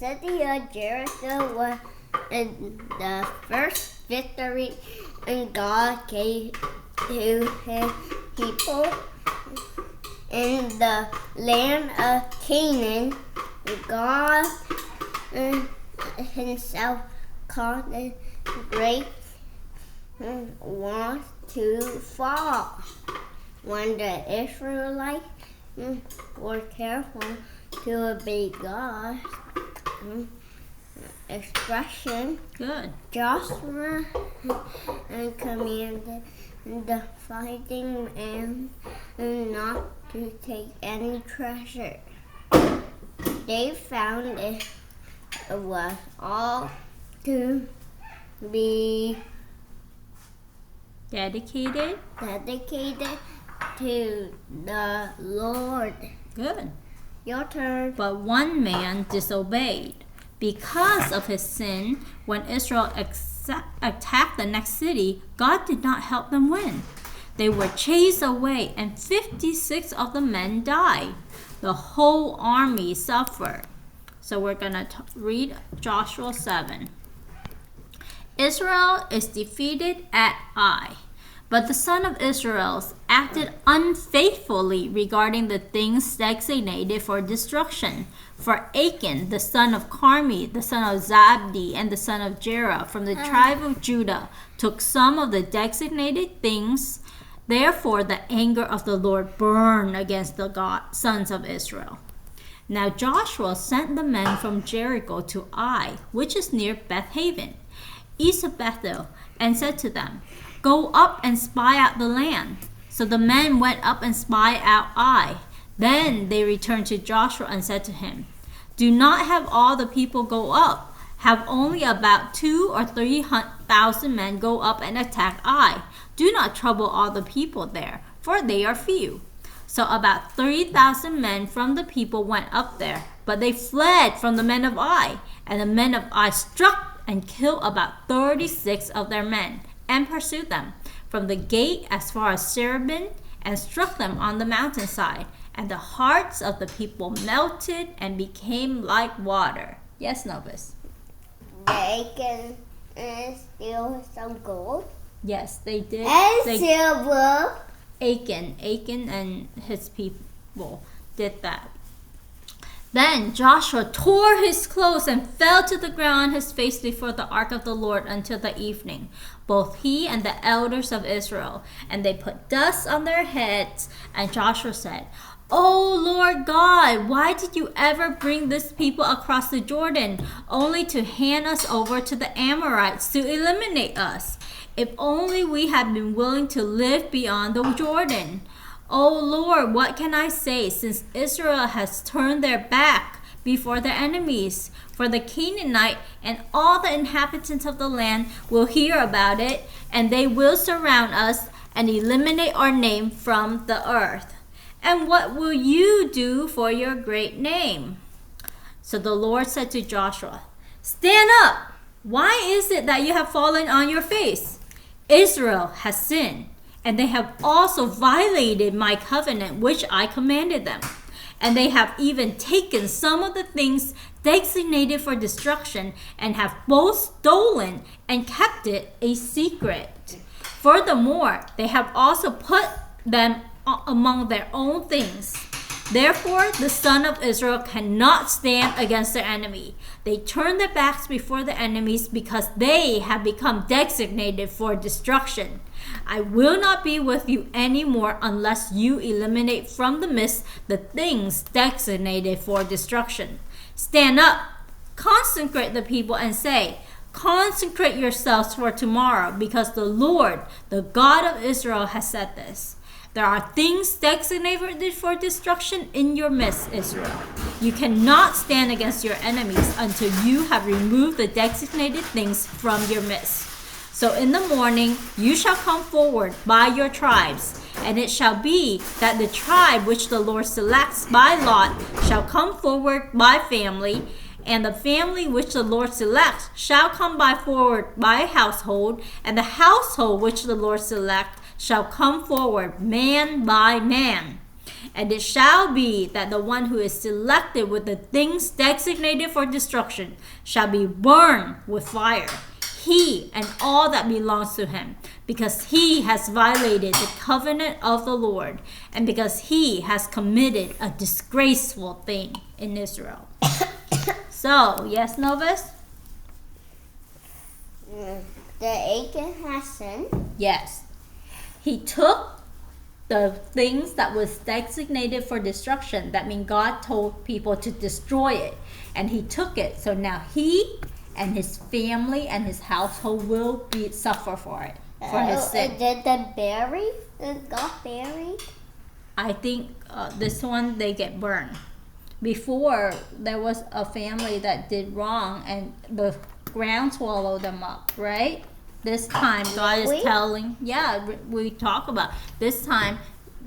city of Jericho was the first victory God gave to his people. In the land of Canaan, God himself caused the great walls to fall. When the Israelites were careful to obey God's expression, Joshua commanded the fighting men not to take any treasure. They found it was all to be dedicated to the Lord. Good. Your turn. But one man disobeyed. Because of his sin, when Israel attacked the next city, God did not help them win. They were chased away, and 56 of the men died. The whole army suffered. So we're going to read Joshua 7. Israel is defeated at Ai. But the sons of Israel acted unfaithfully regarding the things designated for destruction. For Achan, the son of Carmi, the son of Zabdi, and the son of Jerah from the tribe of Judah, took some of the designated things. Therefore, the anger of the Lord burned against the sons of Israel. Now Joshua sent the men from Jericho to Ai, which is near Beth-haven, east of Bethel, and said to them, "Go up and spy out the land." So the men went up and spied out Ai. Then they returned to Joshua and said to him, "Do not have all the people go up. Have only about 2,000 or 3,000 men go up and attack Ai. Do not trouble all the people there, for they are few." So about 3,000 men from the people went up there, but they fled from the men of Ai. And the men of Ai struck and killed about 36 of their men, and pursued them from the gate as far as Serabin, and struck them on the mountainside. And the hearts of the people melted and became like water. Yes, Novus? They can steal some gold. Yes, they did. And silver. Achan and his people did that. Then Joshua tore his clothes and fell to the ground on his face before the ark of the Lord until the evening, both he and the elders of Israel. And they put dust on their heads. And Joshua said, "O Lord God, why did you ever bring this people across the Jordan, only to hand us over to the Amorites to eliminate us? If only we had been willing to live beyond the Jordan. O Lord, what can I say, since Israel has turned their back before their enemies? For the Canaanite and all the inhabitants of the land will hear about it, and they will surround us and eliminate our name from the earth. And what will you do for your great name?" So the Lord said to Joshua, "Stand up! Why is it that you have fallen on your face? Israel has sinned, and they have also violated my covenant which I commanded them. And they have even taken some of the things designated for destruction, and have both stolen and kept it a secret. Furthermore, they have also put them among their own things. Therefore, the sons of Israel cannot stand against their enemy. They turn their backs before the enemies because they have become designated for destruction. I will not be with you anymore unless you eliminate from the midst the things designated for destruction. Stand up, consecrate the people, and say, 'Consecrate yourselves for tomorrow, because the Lord, the God of Israel, has said this. There are things designated for destruction in your midst, Israel. You cannot stand against your enemies until you have removed the designated things from your midst. So in the morning you shall come forward by your tribes, and it shall be that the tribe which the Lord selects by lot shall come forward by family, and the family which the Lord selects shall come forward by household, and the household which the Lord selects shall come forward man by man. And it shall be that the one who is selected with the things designated for destruction shall be burned with fire, he and all that belongs to him, because he has violated the covenant of the Lord, and because he has committed a disgraceful thing in Israel. So, yes, Novus? The Achan has sinned. Yes. He took the things that was designated for destruction. That means God told people to destroy it. And he took it. So now he and his family and his household will suffer for it. For his sin. Did they bury? Got buried? I think this one they get burned. Before, there was a family that did wrong and the ground swallowed them up, right? This time, God is telling, we talk about, this time,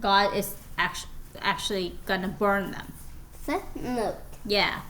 God is actually gonna burn them. Footnote. Yeah.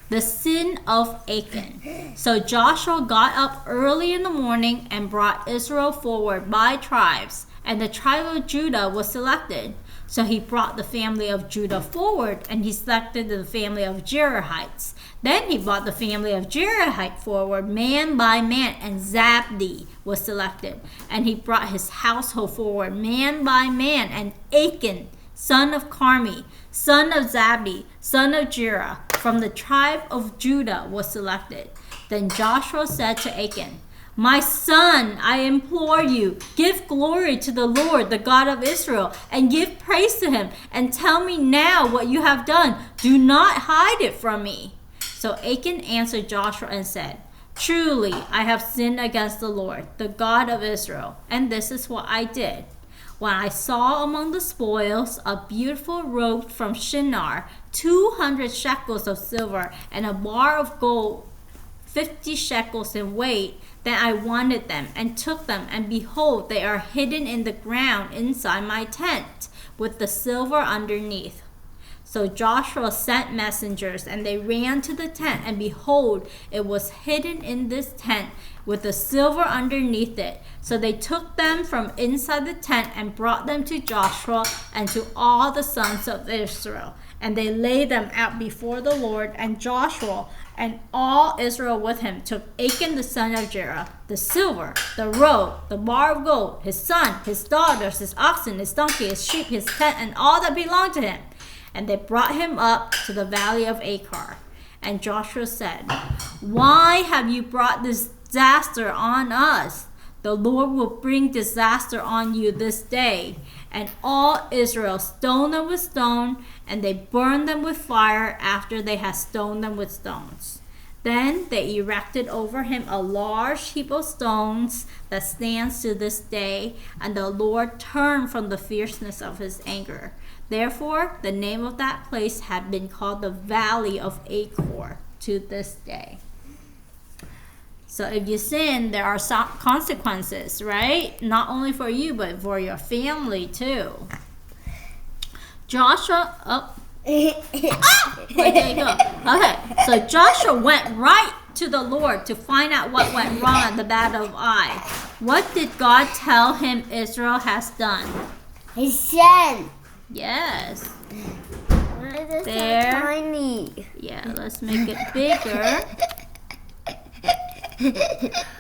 The sin of Achan. So Joshua got up early in the morning and brought Israel forward by tribes, and the tribe of Judah was selected. So he brought the family of Judah forward, and he selected the family of Jerahites. Then he brought the family of Jerahite forward man by man, and Zabdi was selected. And he brought his household forward man by man, and Achan, son of Carmi, son of Zabdi, son of Jerah, from the tribe of Judah was selected. Then Joshua said to Achan, "My son, I implore you, give glory to the Lord, the God of Israel, and give praise to him, and tell me now what you have done. Do not hide it from me." So Achan answered Joshua and said, "Truly, I have sinned against the Lord, the God of Israel, and this is what I did. When I saw among the spoils a beautiful robe from Shinar, 200 shekels of silver, and a bar of gold, 50 shekels in weight, then I wanted them and took them, and behold, they are hidden in the ground inside my tent, with the silver underneath." So Joshua sent messengers, and they ran to the tent, and behold, it was hidden in this tent, with the silver underneath it. So they took them from inside the tent and brought them to Joshua and to all the sons of Israel. And they laid them out before the Lord, and Joshua and all Israel with him took Achan the son of Jerah, the silver, the robe, the bar of gold, his son, his daughters, his oxen, his donkey, his sheep, his tent, and all that belonged to him. And they brought him up to the valley of Achor. And Joshua said, "Why have you brought this disaster on us? The Lord will bring disaster on you this day." And all Israel stoned them with stone, and they burned them with fire after they had stoned them with stones. Then they erected over him a large heap of stones that stands to this day, and the Lord turned from the fierceness of his anger. Therefore, the name of that place had been called the Valley of Achor to this day. So if you sin, there are some consequences, right? Not only for you, but for your family too. Joshua, where did it go? Okay, so Joshua went right to the Lord to find out what went wrong at the Battle of Ai. What did God tell him Israel has done? His son. Yes. Why is it There. so tiny? Yeah, let's make it bigger.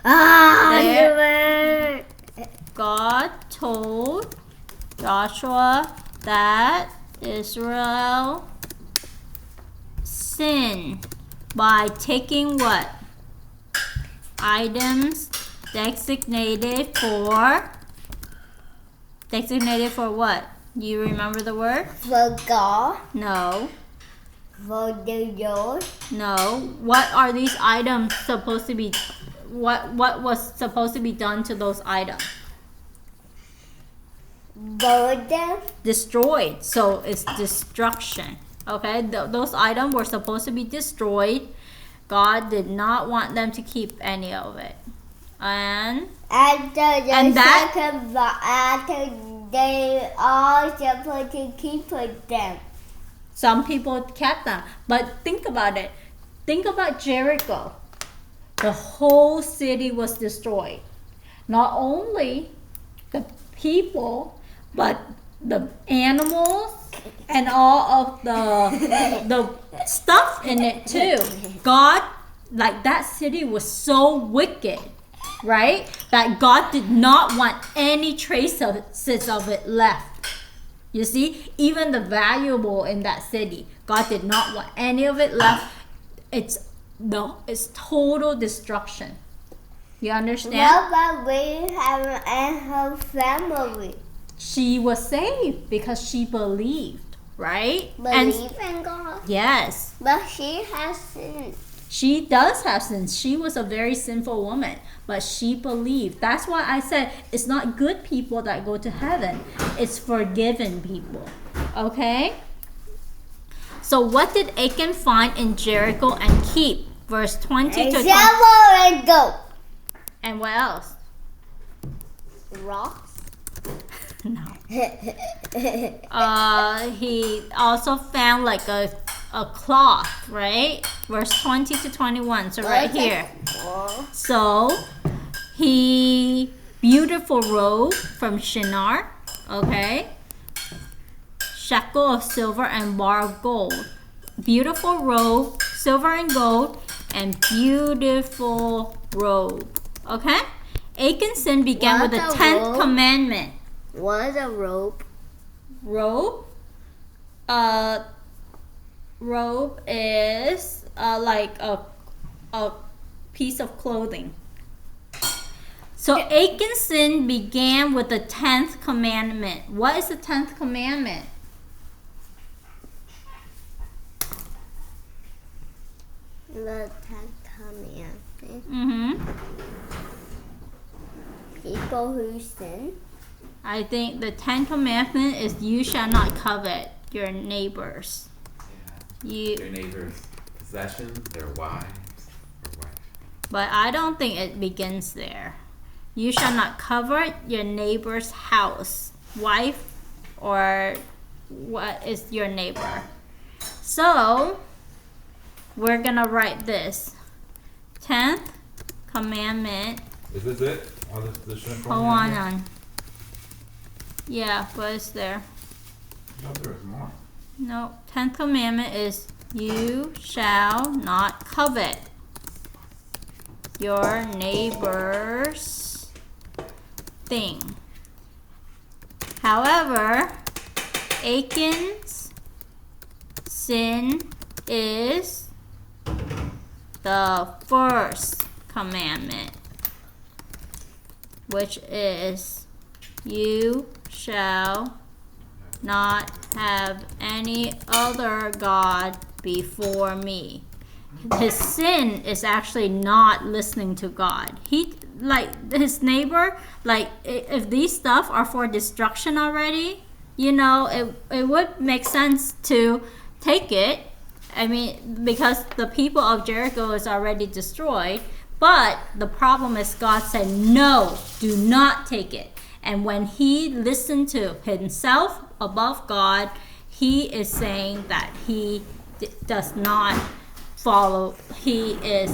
There. God told Joshua that Israel sinned by taking what? Items designated for what? You remember the word? For God. No. For the Lord. No. What are these items supposed to be? What was supposed to be done to those items? Burn them. Destroyed. So it's destruction. Okay, those items were supposed to be destroyed. God did not want them to keep any of it. And After that- second, after they are supposed to keep them. some people kept them. But think about it. Think about Jericho. The whole city was destroyed. Not only the people, but the animals, and all of the stuff in it too. God, like that city was so wicked, right? That God did not want any traces of it left. You see, even the valuable in that city, God did not want any of it left. It's total destruction. You understand? What about Rahab and her family? She was saved because she believed, right? Believe in God. Yes. But she has sinned. She does have sins. She was a very sinful woman, but she believed. That's why I said it's not good people that go to heaven. It's forgiven people. Okay? So what did Achan find in Jericho and keep? Verse 20 to 20. And goat. And what else? Rocks. No. He also found like a cloth, right? Verse 20 to 21. So right here. So he beautiful robe from Shinar, okay? Shekel of silver and bar of gold. Beautiful robe, silver and gold, and beautiful robe. Okay? Achan's sin began with the 10th commandment. What is a robe? Robe? Robe is like a piece of clothing. So Achan's sin began with the 10th commandment. What is the 10th commandment? The 10th commandment. Mm-hmm. People who sin. I think the 10th commandment is you shall not covet your neighbors. Their neighbors' possessions, their wives, or wife. But I don't think it begins there. You shall not covet your neighbor's house, wife, or what is your neighbor. So we're gonna write this 10th commandment. Is this it? Oh, the shrimp Hold on. Yeah, but it's there. No, there is more. No, 10th commandment is you shall not covet your neighbor's thing. However, Achan's sin is the first commandment, which is you shall not have any other God before me. His sin is actually not listening to God. He, like his neighbor, like if these stuff are for destruction already, you know, it would make sense to take it. I mean, because the people of Jericho is already destroyed. But the problem is God said, no, do not take it. And when he listened to himself above God, he is saying that he does not follow, his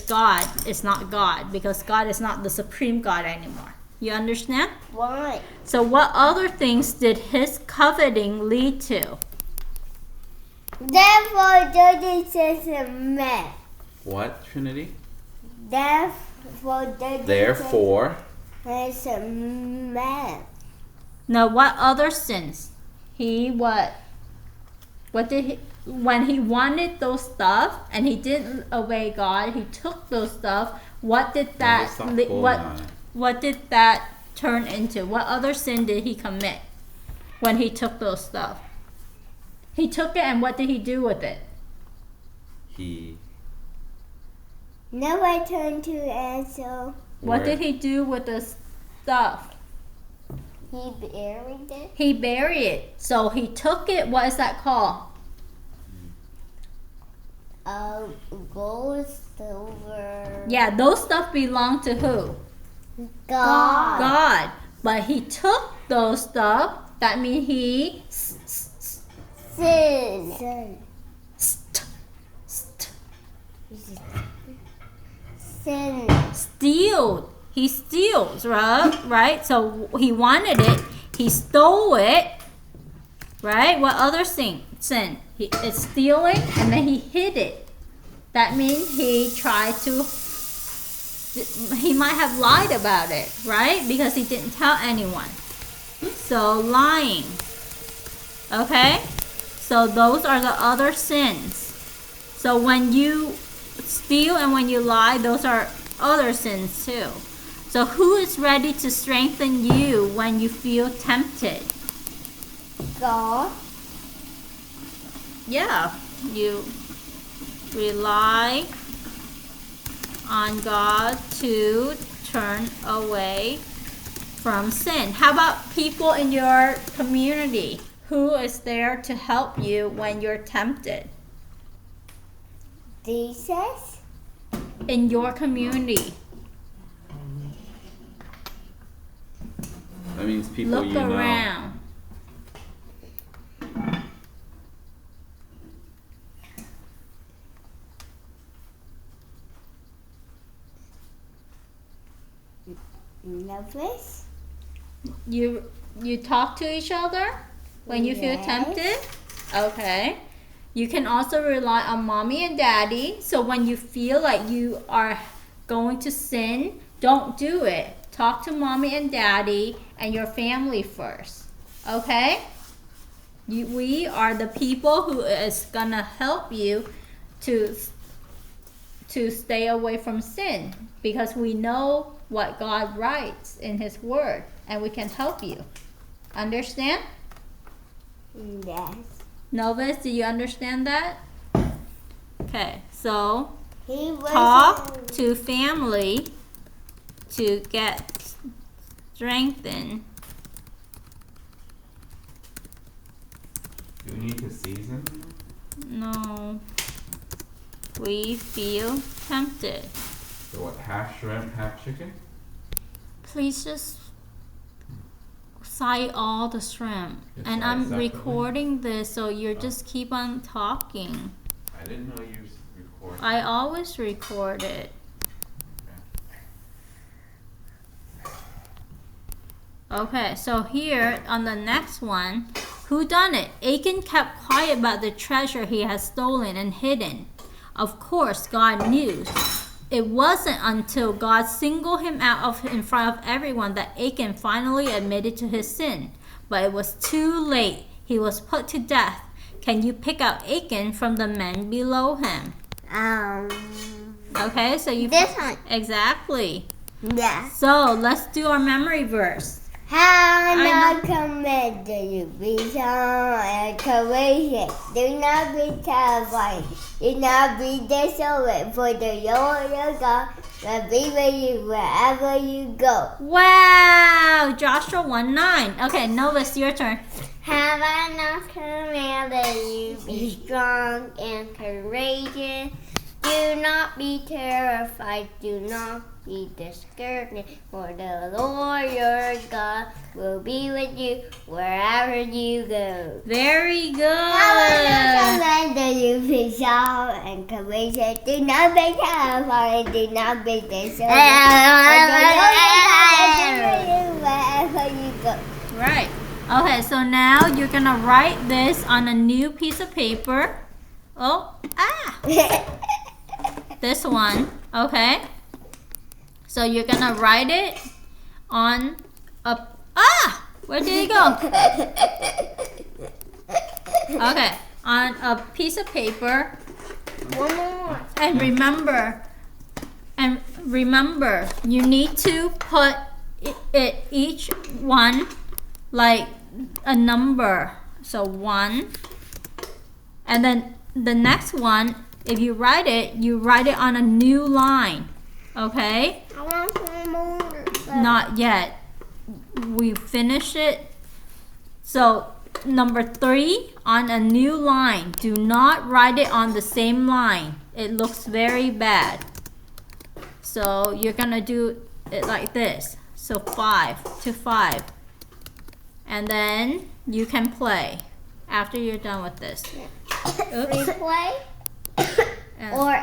God is not God, because God is not the supreme God anymore. You understand? Why? So what other things did his coveting lead to? Therefore, Judges says a man. What, Trinity? Therefore, is a man. Now, what other sins? What did he, when he wanted those stuff and he didn't obey God, he took those stuff. What did that turn into? What other sin did he commit when he took those stuff? He took it, and what did he do with it? Now I turn to answer. What did he do with the stuff? He buried it. He buried it. So he took it. What is that called? Gold, silver. Yeah, those stuff belong to who? God. God. But he took those stuff. That means he Sin. Sin. stealed. He steals, right? So he wanted it. He stole it, right? What other sin? It's stealing, and then he hid it. That means he might have lied about it, right? Because he didn't tell anyone. So lying. Okay? So those are the other sins. So when you steal and when you lie, those are other sins too. So who is ready to strengthen you when you feel tempted? God. Yeah, you rely on God to turn away from sin. How about people in your community? Who is there to help you when you're tempted? Jesus. In your community. That means people Look you know. around. Nervous. You talk to each other when you feel Yes. tempted? Okay. You can also rely on mommy and daddy. So when you feel like you are going to sin, don't do it. Talk to mommy and daddy and your family first. Okay? We are the people who is gonna help you to stay away from sin, because we know what God writes in His Word and we can help you. Understand? Yes. Novus, do you understand that? Okay, so He was talk to family to get strengthened. Do we need to season? No. We feel tempted. So what, half shrimp, half chicken? Please just cite all the shrimp. Just And cite I'm separately? recording this, so you just keep on talking. I didn't know you recorded. I always record it. Okay, so here on the next one, who done it? Achan kept quiet about the treasure he had stolen and hidden. Of course, God knew. It wasn't until God singled him out in front of everyone that Achan finally admitted to his sin. But it was too late. He was put to death. Can you pick out Achan from the men below him? Okay, so you... This one. Exactly. Yeah. So let's do our memory verse. How I not command you be strong and courageous. Do not be terrified. Do not be desolate, for the Lord your God will be with you wherever you go. Wow! Joshua 1:9. Okay, Novus, your turn. Have I not commanded you be strong and courageous? Do not be terrified. Do not be discouraged, for the Lord your God will be with you wherever you go. Very good. Have I not commanded you be strong and courageous? Do not be terrified. Do not be discouraged. For the Lord your God will be with you wherever you go. Right. Okay, so now you're gonna write this on a new piece of paper. This one. Okay. So you're gonna write it on a... Where did it go? Okay, on a piece of paper. One more. And remember, you need to put each one like a number. So 1, and then the next one, if you write it on a new line. Okay? I want some more. Not yet. We finished it. So number 3, on a new line. Do not write it on the same line. It looks very bad. So you're gonna do it like this. So 5 to 5. And then you can play after you're done with this. Oops. Replay And- or